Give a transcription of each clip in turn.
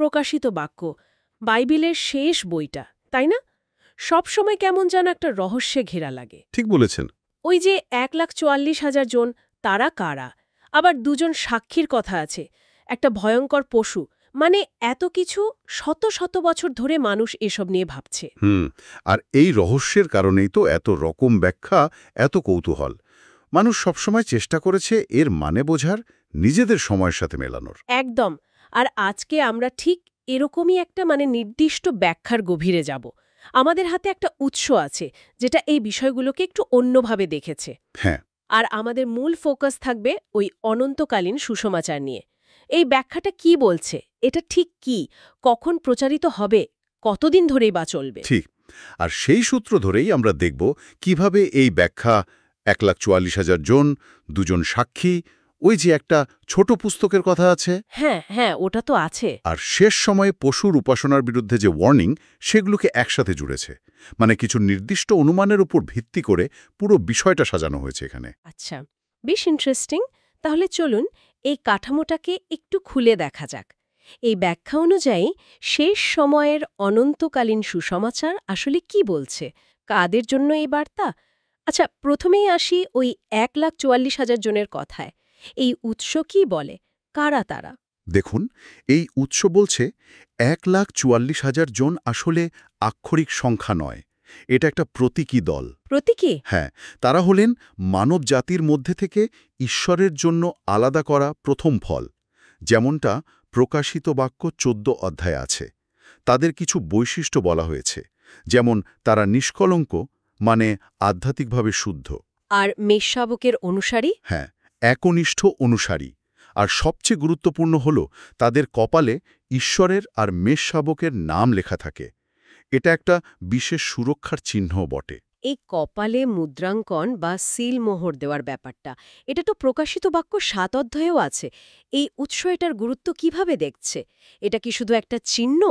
প্রকাশিত বাক্য, বাইবেলের শেষ বইটা, তাই না? সবসময় কেমন যেন একটা রহস্যে ঘেরা লাগে। ঠিক বলেছেন। ওই যে 1,44,000 জন, তারা কারা? আবার দুজন সাক্ষীর কথা আছে, একটা ভয়ঙ্কর পশু। মানে এত কিছু, শত শত বছর ধরে মানুষ এসব নিয়ে ভাবছে। আর এই রহস্যের কারণেই তো এত রকম ব্যাখ্যা, এত কৌতূহল। মানুষ সবসময় চেষ্টা করেছে এর মানে বোঝার, নিজেদের সময়ের সাথে মেলানোর। একদম। আর আজকে আমরা ঠিক এরকমই একটা নির্দিষ্ট ব্যাখ্যার গভীরে যাব। আমাদের হাতে একটা উৎস আছে যেটা এই বিষয়গুলোকে একটু অন্যভাবে দেখেছে। হ্যাঁ। আর আমাদের মূল ফোকাস থাকবে ওই অনন্তকালীন সুসমাচার নিয়ে। এই ব্যাখ্যাটা কি বলছে, এটা ঠিক কি, কখন প্রচারিত হবে, কতদিন ধরেই বা চলবে। ঠিক। আর সেই সূত্র ধরেই আমরা দেখব কিভাবে এই ব্যাখ্যা 1,44,000 জন, দুজন সাক্ষী, ওই যে একটা ছোট পুস্তকের কথা আছে, হ্যাঁ হ্যাঁ, ওটা তো আছে। আর শেষ সময়ে পশুর উপাসনার বিরুদ্ধে যে ওয়ার্নিং, সেগুলোকে একসাথে জুড়েছে। মানে কিছু নির্দিষ্ট অনুমানের উপর ভিত্তি করে পুরো বিষয়টা সাজানো হয়েছে এখানে। আচ্ছা, বেশ ইন্টারেস্টিং। তাহলে চলুন এই কাঠামোটাকে একটু খুলে দেখা যাক। এই ব্যাখ্যা অনুযায়ী শেষ সময়ের অনন্তকালীন সুসমাচার আসলে কি বলছে, কাদের জন্য এই বার্তা? আচ্ছা, প্রথমেই আসি ওই 1,44,000 জনের কথায়। এই উৎস কি বলে, কারা তারা? দেখুন, এই উৎস বলছে 1,44,000 জন আসলে আক্ষরিক সংখ্যা নয়, এটা একটা প্রতীকী দল। প্রতীকী? হ্যাঁ, তারা হলেন মানব জাতির মধ্যে থেকে ঈশ্বরের জন্য আলাদা করা প্রথম ফল, যেমনটা প্রকাশিত বাক্য 14 অধ্যায়ে আছে। তাদের কিছু বৈশিষ্ট্য বলা হয়েছে, যেমন তারা নিষ্কলঙ্ক, মানে আধ্যাত্মিকভাবে শুদ্ধ। আর মেষশাবকের অনুসারী? হ্যাঁ, একনিষ্ঠ অনুসারী। আর সবচেয়ে গুরুত্বপূর্ণ হল তাদের কপালে ঈশ্বরের আর মেষশাবকের নাম লেখা থাকে। এটা একটা বিশেষ সুরক্ষার চিহ্ন বটে। এই কপালে মুদ্রাঙ্কন বা সিল মোহর দেওয়ার ব্যাপারটা, এটা তো প্রকাশিত বাক্য 7 অধ্যায়েও আছে। এই উৎস এটার গুরুত্ব কিভাবে দেখছে? এটা কি শুধু একটা চিহ্ন,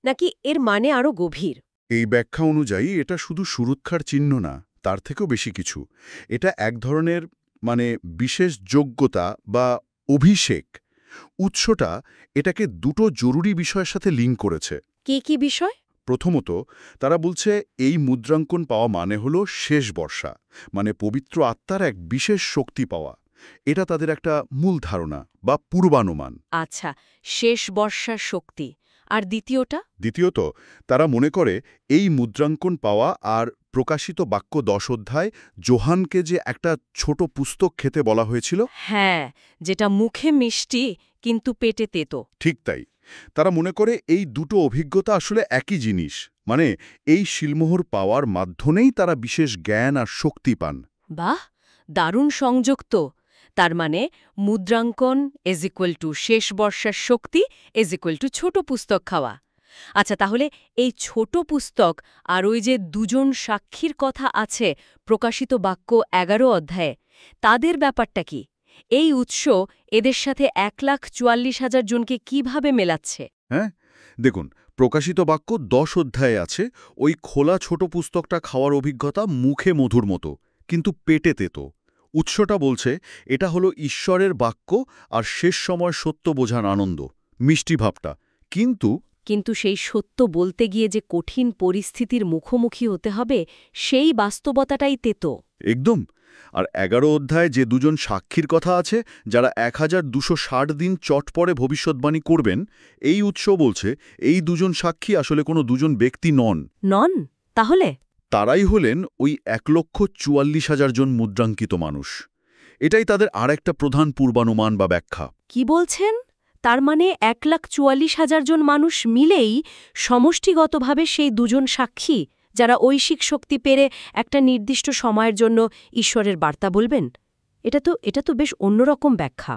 নাকি এর মানে আরো গভীর? এই ব্যাখ্যা অনুযায়ী এটা শুধু সুরক্ষার চিহ্ন না, তার থেকেও বেশি কিছু। এটা এক ধরনের বিশেষ যোগ্যতা বা অভিষেক। উৎসটা এটাকে দুটো জরুরি বিষয়ের সাথে লিঙ্ক করেছে। কি কি বিষয়? প্রথমত, তারা বলছে এই মুদ্রাঙ্কন পাওয়া মানে হলো শেষ বর্ষা, মানে পবিত্র আত্মার এক বিশেষ শক্তি পাওয়া। এটা তাদের একটা মূল ধারণা বা পূর্বানুমান। আচ্ছা, শেষ বর্ষার শক্তি। আর দ্বিতীয়টা? দ্বিতীয়ত, তারা মনে করে এই মুদ্রাঙ্কন পাওয়া আর প্রকাশিত বাক্য 10 অধ্যায় যোহানকে যে একটা ছোট পুস্তক খেতে বলা হয়েছিল। হ্যাঁ, যেটা মুখে মিষ্টি কিন্তু পেটে তেতো। ঠিক তাই। তারা মনে করে এই দুটো অভিজ্ঞতা আসলে একই জিনিস, মানে এই শিলমোহর পাওয়ার মাধ্যমেই তারা বিশেষ জ্ঞান আর শক্তি পান। বাহ, দারুণ সংযোগ তো। তার মানে মুদ্রাঙ্কন শেষ বর্ষার শক্তি ছোট পুস্তক খাওয়া। আচ্ছা, তাহলে এই ছোট পুস্তক আর ওই যে দুজন সাক্ষীর কথা আছে প্রকাশিত বাক্য 11 অধ্যায়ে, তাদের ব্যাপারটা কি? এই উৎস এদের সাথে 1,44,000 জনকে কিভাবে মেলাচ্ছে? হ্যাঁ, দেখুন, প্রকাশিত বাক্য 10 অধ্যায়ে আছে ওই খোলা ছোট পুস্তকটা খাওয়ার অভিজ্ঞতা মুখে মধুর মতো, কিন্তু পেটে তেতো। উৎসটা বলছে এটা হলো ঈশ্বরের বাক্য আর শেষ সময় সত্য বোঝার আনন্দ, মিষ্টি ভাবটা। কিন্তু সেই সত্য বলতে গিয়ে যে কঠিন পরিস্থিতির মুখোমুখি হতে হবে, সেই বাস্তবতাটাই তেতো। একদম। আর 11 অধ্যায় যে দুজন সাক্ষীর কথা আছে, যারা 1260 দিন চট পরে ভবিষ্যৎবাণী করবেন, এই উৎস বলছে এই দুজন সাক্ষী আসলে কোনো দুজন ব্যক্তি নন। নন? তাহলে? তারাই হলেন ওই 1,44,000 জন মুদ্রাঙ্কিত মানুষ। এটাই তাদের আরেকটা প্রধান পূর্বানুমান বা ব্যাখ্যা। কি বলছেন? তার মানে 1,44,000 জন মানুষ মিলেই সমষ্টিগতভাবে সেই দুজন সাক্ষী, যারা ঐশিক শক্তি পেরে একটা নির্দিষ্ট সময়ের জন্য ঈশ্বরের বার্তা বলবেন। এটা তো বেশ অন্যরকম ব্যাখ্যা।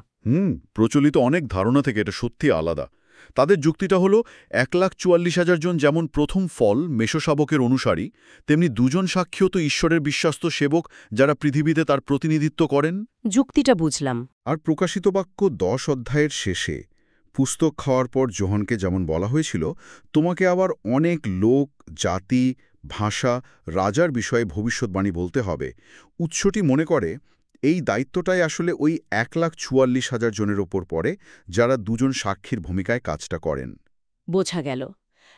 প্রচলিত অনেক ধারণা থেকে এটা সত্যি আলাদা। তাদের যুক্তিটা হলো 1,44,000 জন যেমন প্রথম ফল মেষশাবকের অনুসারী, তেমনি দুজন সাক্ষীও তো ঈশ্বরের বিশ্বস্ত সেবক, যারা পৃথিবীতে তার প্রতিনিধিত্ব করেন। যুক্তিটা বুঝলাম। আর প্রকাশিত বাক্য 10 অধ্যায়ের শেষে পুস্তক খাওয়ার পর যোহানকে যেমন বলা হয়েছিল, তোমাকে আবার অনেক লোক, জাতি, ভাষা, রাজার বিষয়ে ভবিষ্যৎবাণী বলতে হবে। উৎসটি মনে করে এই দায়িত্বটাই আসলে ওই 1,44,000 জনের ওপর পড়ে, যারা দুজন সাক্ষীর ভূমিকায় কাজটা করেন। বোঝা গেল।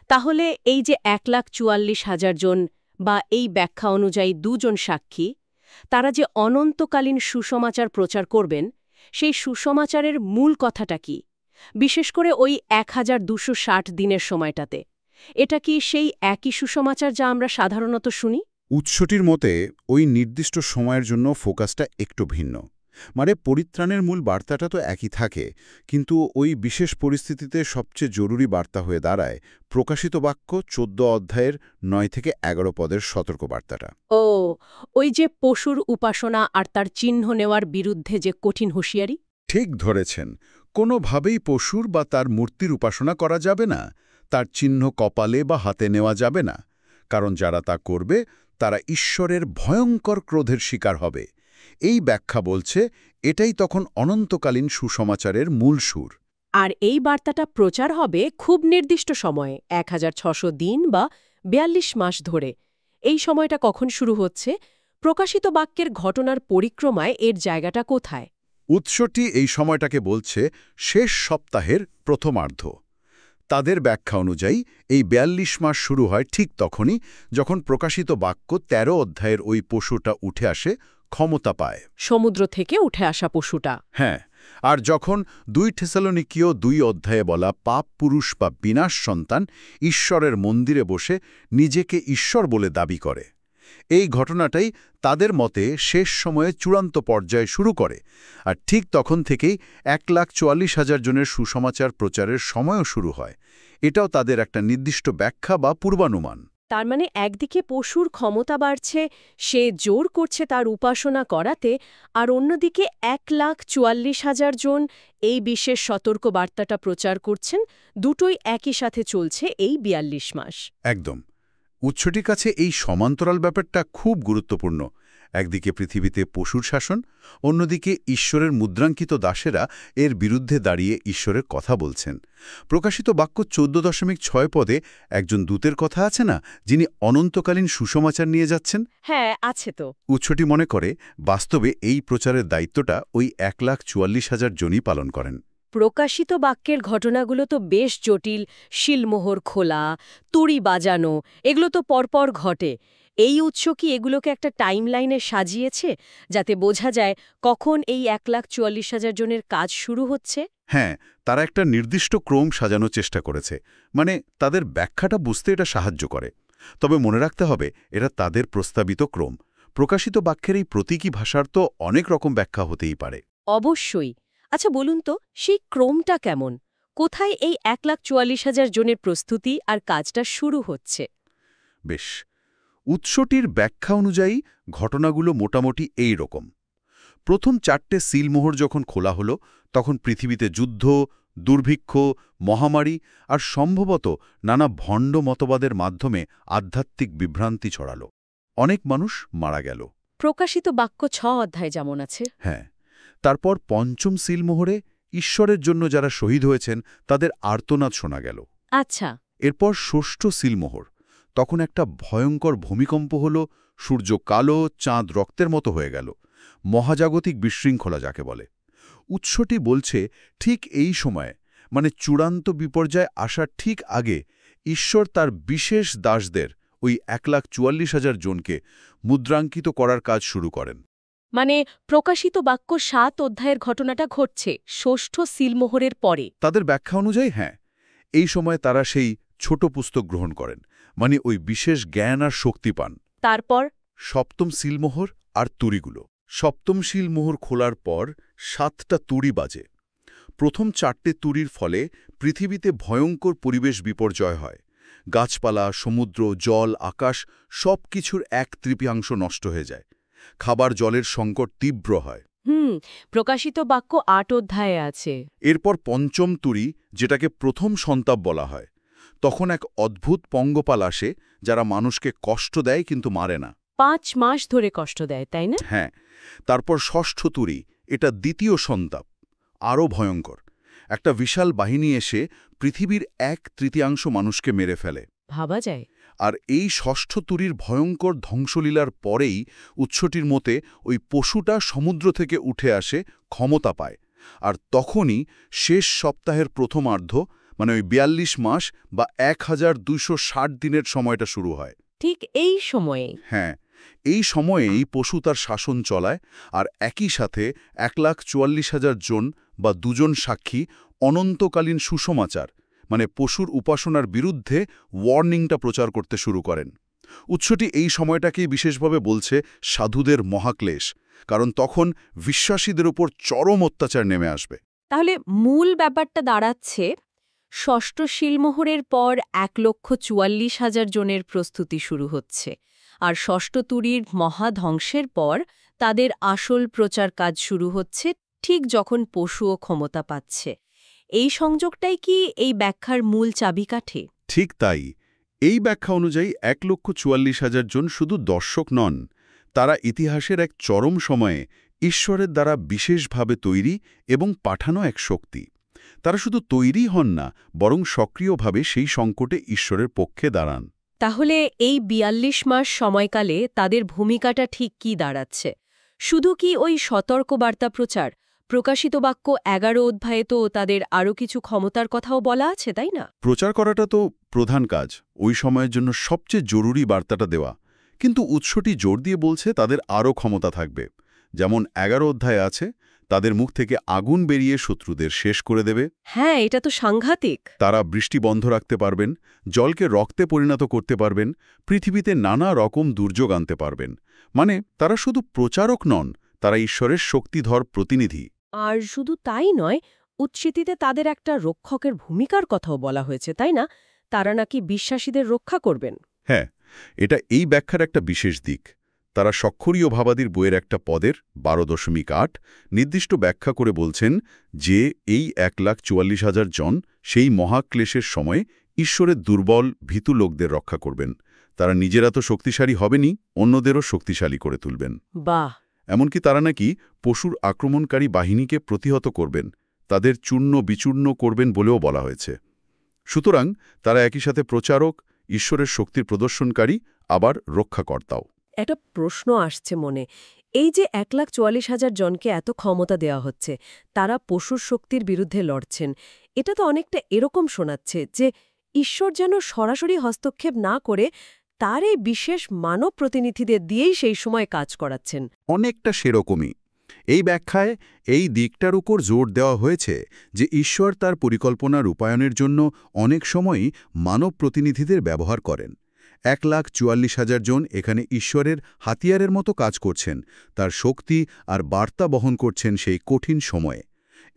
তাহলে এই যে 1,44,000 জন বা এই ব্যাখ্যা অনুযায়ী 2 জন সাক্ষী, তারা যে অনন্তকালীন সুসমাচার প্রচার করবেন, সেই সুসমাচারের মূল কথাটা কি? বিশেষ করে ওই 1260 দিনের সময়টাতে। এটা কি সেই একই সুসমাচার যা আমরা সাধারণত শুনি? উৎসটির মতে ওই নির্দিষ্ট সময়ের জন্য ফোকাসটা একটু ভিন্ন। মানে পরিত্রাণের মূল বার্তাটা তো একই থাকে, কিন্তু ওই বিশেষ পরিস্থিতিতে সবচেয়ে জরুরি বার্তা হয়ে দাঁড়ায় প্রকাশিত বাক্য 14 অধ্যায়ের 9 থেকে 11 পদের সতর্কবার্তাটা। ও, ওই যে পশুর উপাসনা আর তার চিহ্ন নেওয়ার বিরুদ্ধে যে কঠিন হুঁশিয়ারি? ঠিক ধরেছেন, কোনোভাবেই পশুর বা তার মূর্তির উপাসনা করা যাবে না, তার চিহ্ন কপালে বা হাতে নেওয়া যাবে না, কারণ যারা তা করবে তারা ঈশ্বরের ভয়ঙ্কর ক্রোধের শিকার হবে। এই ব্যাখ্যা বলছে এটাই তখন অনন্তকালীন সুসমাচারের মূল সুর। আর এই বার্তাটা প্রচার হবে খুব নির্দিষ্ট সময়ে, 1600 দিন বা 42 মাস ধরে। এই সময়টা কখন শুরু হচ্ছে? প্রকাশিত বাক্যের ঘটনার পরিক্রমায় এর জায়গাটা কোথায়? উৎসটি এই সময়টাকে বলছে শেষ সপ্তাহের প্রথমার্ধ। তাদের ব্যাখ্যা অনুযায়ী এই 42 মাস শুরু হয় ঠিক তখনই যখন প্রকাশিত বাক্য 13 অধ্যায়ের ওই পশুটা উঠে আসে, ক্ষমতা পায়। সমুদ্র থেকে উঠে আসা পশুটা। হ্যাঁ, আর যখন 2 থেসালোনিকীয় 2 অধ্যায়ে বলা পাপ পুরুষ বা বিনাশ সন্তান ঈশ্বরের মন্দিরে বসে নিজেকে ঈশ্বর বলে দাবি করে, এই ঘটনাটাই তাদের মতে শেষ সময়ে চূড়ান্ত পর্যায়ে শুরু করে। আর ঠিক তখন থেকেই 1,44,000 জনের সুসমাচার প্রচারের সময়ও শুরু হয়। এটাও তাদের একটা নির্দিষ্ট ব্যাখ্যা বা পূর্বানুমান। তার মানে একদিকে পশুর ক্ষমতা বাড়ছে, সে জোর করছে তার উপাসনা করাতে, আর অন্যদিকে 1,44,000 জন এই বিশেষ সতর্ক বার্তাটা প্রচার করছেন। দুটোই একই সাথে চলছে এই 42 মাস। একদম। উৎসটির কাছে এই সমান্তরাল ব্যাপারটা খুব গুরুত্বপূর্ণ। একদিকে পৃথিবীতে পশুর শাসন, অন্যদিকে ঈশ্বরের মুদ্রাঙ্কিত দাসেরা এর বিরুদ্ধে দাঁড়িয়ে ঈশ্বরের কথা বলছেন। প্রকাশিত বাক্য 14.6 পদে একজন দূতের কথা আছে না, যিনি অনন্তকালীন সুসমাচার নিয়ে যাচ্ছেন? হ্যাঁ, আছে তো। উৎসটি মনে করে বাস্তবে এই প্রচারের দায়িত্বটা ওই 1,44,000 জনই পালন করেন। প্রকাশিত বাক্যের ঘটনাগুলো তো বেশ জটিল। শিলমোহর খোলা, তুড়ি বাজানো, এগুলো তো পরপর ঘটে। এই উৎস কি এগুলোকে একটা টাইমলাইনে সাজিয়েছে, যাতে বোঝা যায় কখন এই 1,44,000 জনের কাজ শুরু হচ্ছে? হ্যাঁ, তারা একটা নির্দিষ্ট ক্রম সাজানোর চেষ্টা করেছে। মানে তাদের ব্যাখ্যাটা বুঝতে এটা সাহায্য করে। তবে মনে রাখতে হবে, এটা তাদের প্রস্তাবিত ক্রম। প্রকাশিত বাক্যের এই প্রতীকী ভাষার তো অনেক রকম ব্যাখ্যা হতেই পারে। অবশ্যই। আচ্ছা বলুন তো, সেই ক্রমটা কেমন? কোথায় এই 1,44,000 জনের প্রস্তুতি আর কাজটা শুরু হচ্ছে? বেশ, উৎসটির ব্যাখ্যা অনুযায়ী ঘটনাগুলো মোটামুটি এই রকম। প্রথম 4টে সিলমোহর যখন খোলা হলো, তখন পৃথিবীতে যুদ্ধ, দুর্ভিক্ষ, মহামারী আর সম্ভবত নানা ভণ্ড মতবাদের মাধ্যমে আধ্যাত্মিক বিভ্রান্তি ছড়ালো। অনেক মানুষ মারা গেল। প্রকাশিত বাক্য 6 অধ্যায় যেমন আছে। হ্যাঁ, তারপর পঞ্চম সিলমোহরে ঈশ্বরের জন্য যারা শহীদ হয়েছেন তাদের আর্তনাদ শোনা গেল। আচ্ছা। এরপর ষষ্ঠ সিলমোহর, তখন একটা ভয়ঙ্কর ভূমিকম্প হল, সূর্য কালো, চাঁদ রক্তের মতো হয়ে গেল। মহাজাগতিক বিশৃঙ্খলা যাকে বলে। উৎসটি বলছে ঠিক এই সময়ে, মানে চূড়ান্ত বিপর্যয় আসার ঠিক আগে, ঈশ্বর তার বিশেষ দাসদের, ওই 1,44,000 জনকে মুদ্রাঙ্কিত করার কাজ শুরু করেন। মানে প্রকাশিত বাক্য 7 অধ্যায়ের ঘটনাটা ঘটছে ষষ্ঠ সিলমোহরের পরে। তাদের ব্যাখ্যা অনুযায়ী হ্যাঁ, এই সময় তারা সেই ছোট পুস্তক গ্রহণ করেন, মানে ওই বিশেষ জ্ঞান আর শক্তি পান। তারপর সপ্তম সিলমোহর আর তুড়িগুলো। সপ্তম সিলমোহর খোলার পর 7টা তুড়ি বাজে। প্রথম 4টে তুড়ির ফলে পৃথিবীতে ভয়ঙ্কর পরিবেশ বিপর্যয় হয়। গাছপালা, সমুদ্র, জল, আকাশ সব কিছুর 1/3 নষ্ট হয়ে যায়। খাবার জলের সংকট তীব্র হয়। প্রকাশিত বাক্য 8 অধ্যায়ে আছে। এরপর পঞ্চম তুড়ি, যেটাকে প্রথম সন্তাপ বলা হয়, তখন এক অদ্ভুত পঙ্গপাল আসে, যারা মানুষকে কষ্ট দেয় কিন্তু মারে না। 5 মাস ধরে কষ্ট দেয়, তাই না? হ্যাঁ, তারপর ষষ্ঠ তুড়ি, এটা দ্বিতীয় সন্তাপ, আরও ভয়ঙ্কর। একটা বিশাল বাহিনী এসে পৃথিবীর 1/3 মানুষকে মেরে ফেলে। ভাবা যায়। আর এই ষষ্ঠ তুড়ির ভয়ঙ্কর ধ্বংসলীলার পরেই উৎসটির মতে ওই পশুটা সমুদ্র থেকে উঠে আসে, ক্ষমতা পায়। আর তখনই শেষ সপ্তাহের প্রথমার্ধ, মানে ওই ৪২ মাস বা ১,২৬০ দিনের সময়টা শুরু হয়। ঠিক এই সময়ে। হ্যাঁ, এই সময়েই পশু তার শাসন চলায়, আর একই সাথে ১,৪৪,০০০ জন বা ২ জন সাক্ষী অনন্তকালীন সুসমাচার মানে পশুর উপাসনার বিরুদ্ধে ওয়ার্নিংটা প্রচার করতে শুরু করেন। উৎসটি এই সময়টাকেই বিশেষভাবে বলছে সাধুদের মহাক্লেশ, কারণ তখন বিশ্বাসীদের উপর চরম অত্যাচার নেমে আসবে। তাহলে মূল ব্যাপারটা দাঁড়াচ্ছে ষষ্ঠ শিলমোহরের পর ১,৪৪,০০০ জনের প্রস্তুতি শুরু হচ্ছে, আর ষষ্ঠ তুরীর মহাধ্বংসের পর তাদের আসল প্রচার কাজ শুরু হচ্ছে ঠিক যখন পশুও ক্ষমতা পাচ্ছে। এই সংযোগটাই কি এই ব্যাখ্যার মূল চাবিকাঠি? ঠিক তাই। এই ব্যাখ্যা অনুযায়ী ১,৪৪,০০০ জন শুধু দর্শক নন, তারা ইতিহাসের এক চরম সময়ে ঈশ্বরের দ্বারা বিশেষভাবে তৈরি এবং পাঠানো এক শক্তি। তারা শুধু তৈরি হন না, বরং সক্রিয়ভাবে সেই সংকটে ঈশ্বরের পক্ষে দাঁড়ান। তাহলে এই ৪২ মাস সময়কালে তাদের ভূমিকাটা ঠিক কি দাঁড়াচ্ছে? শুধু কি ওই সতর্কবার্তা প্রচার? প্রকাশিত বাক্য ১১ অধ্যায়ে তো তাদের আরও কিছু ক্ষমতার কথাও বলা আছে, তাই না? প্রচার করাটা তো প্রধান কাজ, ওই সময়ের জন্য সবচেয়ে জরুরি বার্তাটা দেওয়া। কিন্তু উৎসটি জোর দিয়ে বলছে তাদের আরও ক্ষমতা থাকবে। যেমন ১১ অধ্যায়ে আছে, তাদের মুখ থেকে আগুন বেরিয়ে শত্রুদের শেষ করে দেবে। হ্যাঁ, এটা তো সাংঘাতিক। তারা বৃষ্টি বন্ধ রাখতে পারবেন, জলকে রক্তে পরিণত করতে পারবেন, পৃথিবীতে নানা রকম দুর্যোগ আনতে পারবেন। মানে তারা শুধু প্রচারক নন, তারা ঈশ্বরের শক্তিধর প্রতিনিধি। আর শুধু তাই নয়, উচ্চিতিতে তাদের একটা রক্ষকের ভূমিকার কথাও বলা হয়েছে, তাই না? তারা নাকি বিশ্বাসীদের রক্ষা করবেন। হ্যাঁ, এটা এই ব্যাখ্যার একটা বিশেষ দিক। তারা সক্ষরীয় ভাবাদির বইয়ের একটা পদের ১২.৮ নির্দিষ্ট ব্যাখ্যা করে বলছেন যে এই ১,৪৪,০০০ জন সেই মহাক্লেশের সময় ঈশ্বরের দুর্বল ভীতু লোকদের রক্ষা করবেন। তারা নিজেরা তো শক্তিশালী হবেনই, অন্যদেরও শক্তিশালী করে তুলবেন। বাহ! এমনকি তারা নাকি পশুর আক্রমণকারী বাহিনীকে প্রতিহত করবেন, তাদের চূর্ণ বিচূর্ণ করবেন বলেও বলা হয়েছে। সুতরাং তারা একই সাথে প্রচারক, ঈশ্বরের শক্তির প্রদর্শনকারী, আবার রক্ষাকর্তাও। একটা প্রশ্ন আসছে মনে। এই যে ১,৪৪,০০০ জনকে এত ক্ষমতা দেওয়া হচ্ছে, তারা পশুর শক্তির বিরুদ্ধে লড়ছেন, এটা তো অনেকটা এরকম শোনাচ্ছে যে ঈশ্বর যেন সরাসরি হস্তক্ষেপ না করে তার এই বিশেষ মানব প্রতিনিধিদের দিয়েই সেই সময় কাজ করাচ্ছেন। অনেকটা সেরকমই। এই ব্যাখ্যায় এই দিকটার উপর জোর দেওয়া হয়েছে যে ঈশ্বর তার পরিকল্পনা রূপায়ণের জন্য অনেক সময়ই মানব প্রতিনিধিদের ব্যবহার করেন। ১,৪৪,০০০ জন এখানে ঈশ্বরের হাতিয়ারের মতো কাজ করছেন, তার শক্তি আর বার্তা বহন করছেন সেই কঠিন সময়ে।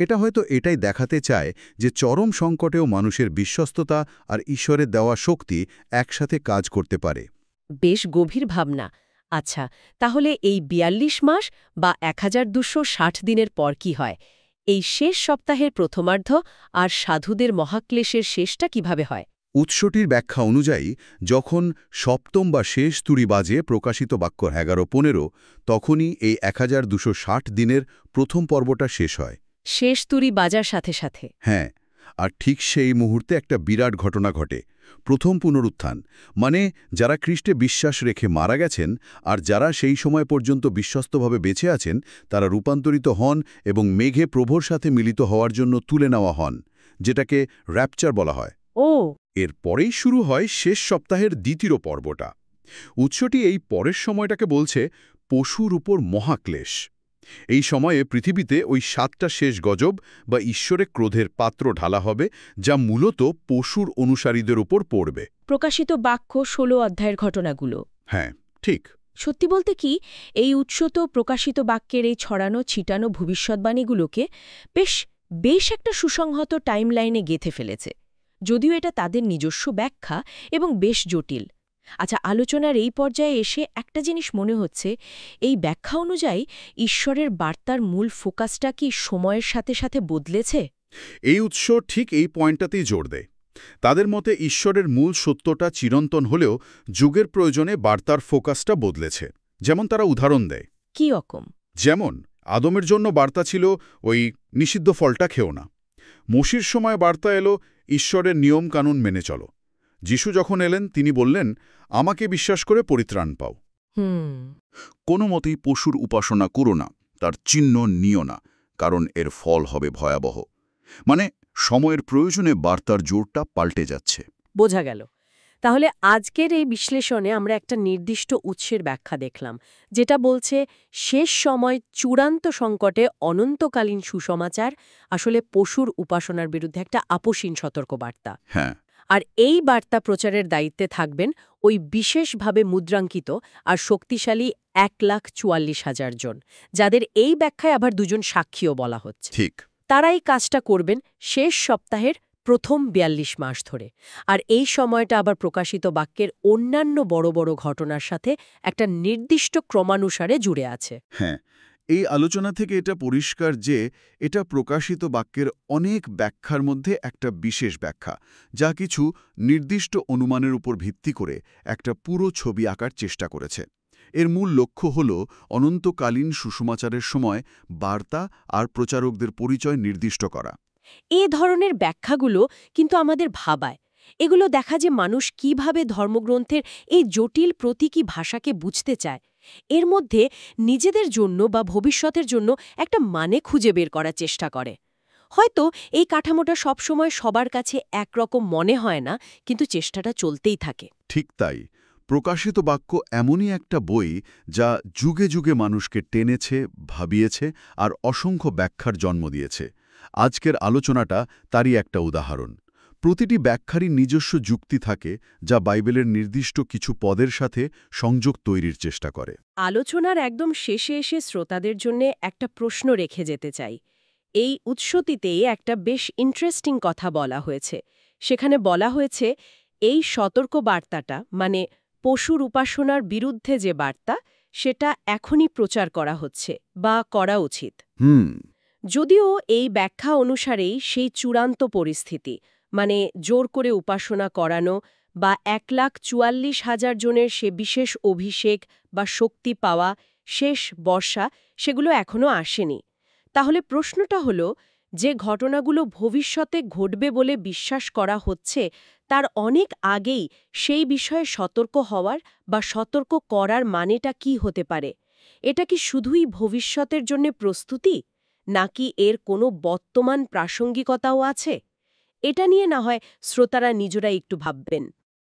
এটা হয়তো এটাই দেখাতে চায় যে চরম সংকটেও মানুষের বিশ্বস্ততা আর ঈশ্বরের দেওয়া শক্তি একসাথে কাজ করতে পারে। বেশ গভীর ভাবনা। আচ্ছা, তাহলে এই ৪২ মাস বা ১,২৬০ দিনের পর কি হয়? এই শেষ সপ্তাহের প্রথমার্ধ আর সাধুদের মহাক্লেশের শেষটা কিভাবে হয়? উৎসটির ব্যাখ্যা অনুযায়ী যখন সপ্তম বা শেষ তুড়ি বাজে প্রকাশিত বাক্য ১১-১৫, তখনই এই ১,২৬০ দিনের প্রথম পর্বটা শেষ হয়। শেষ তুরি বাজার সাথে সাথে? হ্যাঁ, আর ঠিক সেই মুহূর্তে একটা বিরাট ঘটনা ঘটে, প্রথম পুনরুত্থান। মানে যারা খ্রিস্টে বিশ্বাস রেখে মারা গেছেন আর যারা সেই সময় পর্যন্ত বিশ্বস্তভাবে বেঁচে আছেন, তারা রূপান্তরিত হন এবং মেঘে প্রভুর সাথে মিলিত হওয়ার জন্য তুলে নেওয়া হন, যেটাকে র্যাপচার বলা হয়। ও, এর পরেই শুরু হয় শেষ সপ্তাহের দ্বিতীয় পর্বটা। উৎসটি এই পরের সময়টাকে বলছে পশুর উপর মহাক্লেশ। এই সময়ে পৃথিবীতে ওই ৭টা শেষ গজব বা ঈশ্বরের ক্রোধের পাত্র ঢালা হবে, যা মূলত পশুর অনুসারীদের উপর পড়বে। প্রকাশিত বাক্য ১৬ অধ্যায়ের ঘটনাগুলো। হ্যাঁ, ঠিক। সত্যি বলতে কি, এই উৎস তো প্রকাশিত বাক্যের এই ছড়ানো ছিটানো ভবিষ্যৎবাণীগুলোকে বেশ একটা সুসংহত টাইমলাইনে গেঁথে ফেলেছে, যদিও এটা তাদের নিজস্ব ব্যাখ্যা এবং বেশ জটিল। আচ্ছা, আলোচনার এই পর্যায়ে এসে একটা জিনিস মনে হচ্ছে, এই ব্যাখ্যা অনুযায়ী ঈশ্বরের বার্তার মূল ফোকাসটা কি সময়ের সাথে সাথে বদলেছে? এই উৎস ঠিক এই পয়েন্টটাতেই জোর দেয়। তাদের মতে ঈশ্বরের মূল সত্যটা চিরন্তন হলেও যুগের প্রয়োজনে বার্তার ফোকাসটা বদলেছে। যেমন তারা উদাহরণ দেয়। কি রকম? যেমন আদমের জন্য বার্তা ছিল ওই নিষিদ্ধ ফলটা খেও না। মসির সময় বার্তা এলো ঈশ্বরের নিয়ম কানুন মেনে চলো। যিশু যখন এলেন তিনি বললেন, আমাকে বিশ্বাস করে পরিত্রাণ পাও। কোনো মতেই পশুর উপাসনা করো না, তার চিহ্ন নিও না, কারণ এর ফল হবে ভয়াবহ। মানে সময়ের প্রয়োজনে বার্তার জোরটা পাল্টে যাচ্ছে। বোঝা গেল। তাহলে আজকের এই বিশ্লেষণে আমরা একটা নির্দিষ্ট উৎসের ব্যাখ্যা দেখলাম, যেটা বলছে শেষ সময় চূড়ান্ত সংকটে অনন্তকালীন সুসমাচার আসলে পশুর উপাসনার বিরুদ্ধে একটা আপোষহীন সতর্কবার্তা। হ্যাঁ, আর এই বার্তা প্রচারের দায়িত্বে থাকবেন ওই বিশেষভাবে মুদ্রাঙ্কিত আর শক্তিশালী 1,44,000 জন, যাদের এই ব্যাখ্যায় আবার দুজন সাক্ষীও বলা হচ্ছে। ঠিক। তারা এই কাজটা করবেন শেষ সপ্তাহের প্রথম 42 মাস ধরে। আর এই সময়টা আবার প্রকাশিত বাক্যের অন্যান্য বড় বড় ঘটনার সাথে একটা নির্দিষ্ট ক্রমানুসারে জুড়ে আছে। হ্যাঁ, এই আলোচনা থেকে এটা পরিষ্কার যে এটা প্রকাশিত বাক্যের অনেক ব্যাখ্যার মধ্যে একটা বিশেষ ব্যাখ্যা, যা কিছু নির্দিষ্ট অনুমানের উপর ভিত্তি করে একটা পুরো ছবি আঁকার চেষ্টা করেছে। এর মূল লক্ষ্য হল অনন্তকালীন সুসমাচারের সময় বার্তা আর প্রচারকদের পরিচয় নির্দিষ্ট করা। এ ধরনের ব্যাখ্যাগুলো কিন্তু আমাদের ভাবায়। এগুলো দেখা যে মানুষ কিভাবে ধর্মগ্রন্থের এই জটিল প্রতীকী ভাষাকে বুঝতে চায়, এর মধ্যে নিজেদের জন্য বা ভবিষ্যতের জন্য একটা মানে খুঁজে বের করার চেষ্টা করে। হয়তো এই কাঠামোটা সবসময় সবার কাছে একরকম মনে হয় না, কিন্তু চেষ্টাটা চলতেই থাকে। ঠিক তাই। প্রকাশিত বাক্য এমনই একটা বই যা যুগে যুগে মানুষকে টেনেছে, ভাবিয়েছে আর অসংখ্য ব্যাখ্যার জন্ম দিয়েছে। আজকের আলোচনাটা তারই একটা উদাহরণ। প্রতিটি ব্যাখ্যারই নিজস্ব যুক্তি থাকে, যা বাইবেলের নির্দিষ্ট কিছু পদের সাথে সংযোগ তৈরির চেষ্টা করে। আলোচনার একদম শেষে এসে শ্রোতাদের জন্য একটা প্রশ্ন রেখে যেতে চাই। এই উৎসটিতেই একটা বেশ ইন্টারেস্টিং কথা বলা হয়েছে। সেখানে বলা হয়েছে এই সতর্ক বার্তাটা, মানে পশুর উপাসনার বিরুদ্ধে যে বার্তা, সেটা এখনই প্রচার করা হচ্ছে বা করা উচিত। যদিও এই ব্যাখ্যা অনুসারেই সেই চূড়ান্ত পরিস্থিতি, মানে জোর করে উপাসনা করানো বা 1,44,000 জনের সে বিশেষ অভিষেক বা শক্তি পাওয়া শেষ বর্ষা, সেগুলো এখনও আসেনি। তাহলে প্রশ্নটা হলো, যে ঘটনাগুলো ভবিষ্যতে ঘটবে বলে বিশ্বাস করা হচ্ছে, তার অনেক আগেই সেই বিষয়ে সতর্ক হওয়ার বা সতর্ক করার মানেটা কি হতে পারে? এটা কি শুধুই ভবিষ্যতের জন্য প্রস্তুতি, নাকি এর কোনো বর্তমান প্রাসঙ্গিকতাও আছে? এটা নিয়ে না হয় শ্রোতারা নিজেরাই একটু ভাববেন।